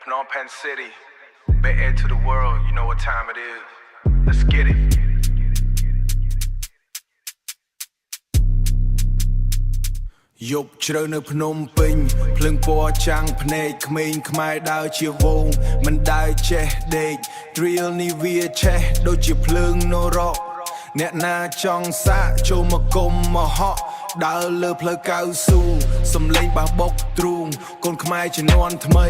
Phnom Penh City, Bay Area to the world, you know what time it is. Let's get it. យប់ជ្រៅនៅភ្នំពេញភ្លើងពណ៌ចាំងភ្នែកក្មេងខ្មែរដើរជាវងមិនដើរចេះដេក Drill នេះវាឆេះដូចជាភ្លើងនរកអ្នកណាចង់សាកចូលមកគុំមកហក់ដើរលើផ្លូវកៅស៊ូសំលេងបះបុកទ្រូងកូនខ្មែរជំនាន់ថ្មី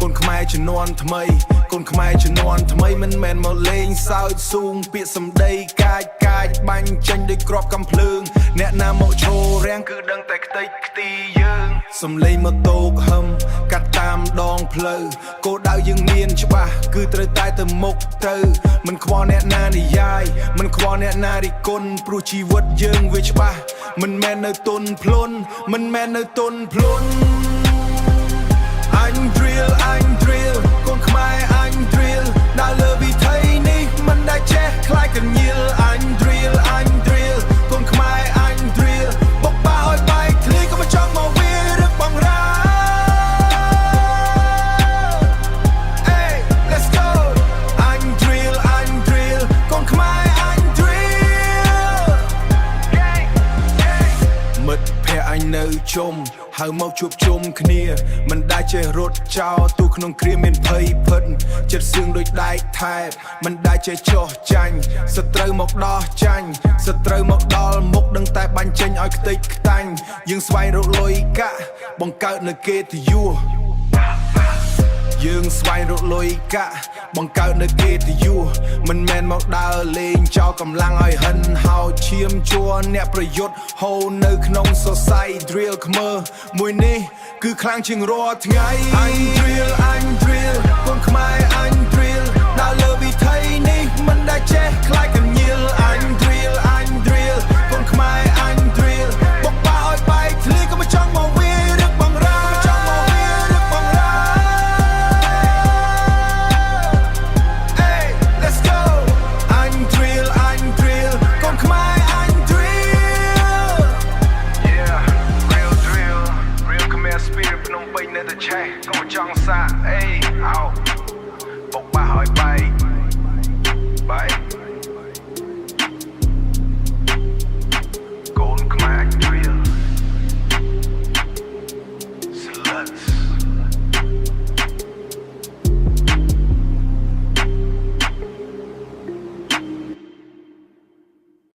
កូនខ្មែរជំនាន់ថ្មីកូនខ្មែរជំនាន់ថ្មីមិនមែនមកលេងសើចស៊ូងពាក្យសម្ដីកាចបាញ់ចេញដោយគ្រាប់កំភ្លើងអ្នកណាមកឈររាំងគឺដឹងតែខ្ទេចខ្ទីយើងសំលេងម៉ូតូហឹមកាត់តាមដងផ្លូវគោលដៅយើងមានច្បាស់គឺត្រូវតែទៅមុខទៅមិនខ្វល់អ្នកណានិយាយមិនខ្វល់អ្នកណារិះគន់ព្រោះជីវិតយើងវាច្បាស់មិនមែននៅទុនភ្លុនមិនមែននៅទុនភ្លុនអញ drill កូនខ្មែរអញ drill ដើរលើវិថីនេះមិនដែលចេះខ្លាចកញៀលអញ drill កូនខ្មែរអញ drill បុកបាឲ្យបែកធ្លាយក៏មិនចង់មកវារឹកបងរាHey let's go អញ drill កូនខ្មែរអញ drill មិត្តភក្តិអញនៅជុំហៅមកជួបជុំគ្នាមិនដែលចេះរត់ចោលទូក្នុងគ្រាមានភ័យភិតចិត្តសឿងដូចដែកថែបមិនដែលចេះចោះចាញ់សត្រូវមកដោះចាញ់សត្រូវមកដល់មុខដឹងតែបាញ់ចេញឲ្យខ្ទេចខ្តាញ់យើងស្វែងរកលុយកាក់បង្កើតនៅគេទយោយើងស្វែងរកលុយកាក់បង្កើតនៅគេទយោមិនមែនមកដើរលេងចោលកម្លាំងឲ្យហិនហោឈាមជួរអ្នកប្រយុទ្ធហូរនៅក្នុងសរសៃ drill ខ្មើមួយនេះគឺខ្លាំងជាងរាល់ថ្ងៃអញ drill កូនខ្មែរអញ drill ដើរលើវិថីនេះមិនដែលចេះខ្លាចកញៀលអញ drill កូនខ្មែរអញ drill បុកបាឲ្យបែកធ្លាយក៏មិនចង់មកវារឹកបងរាកុំចង់សាកអេ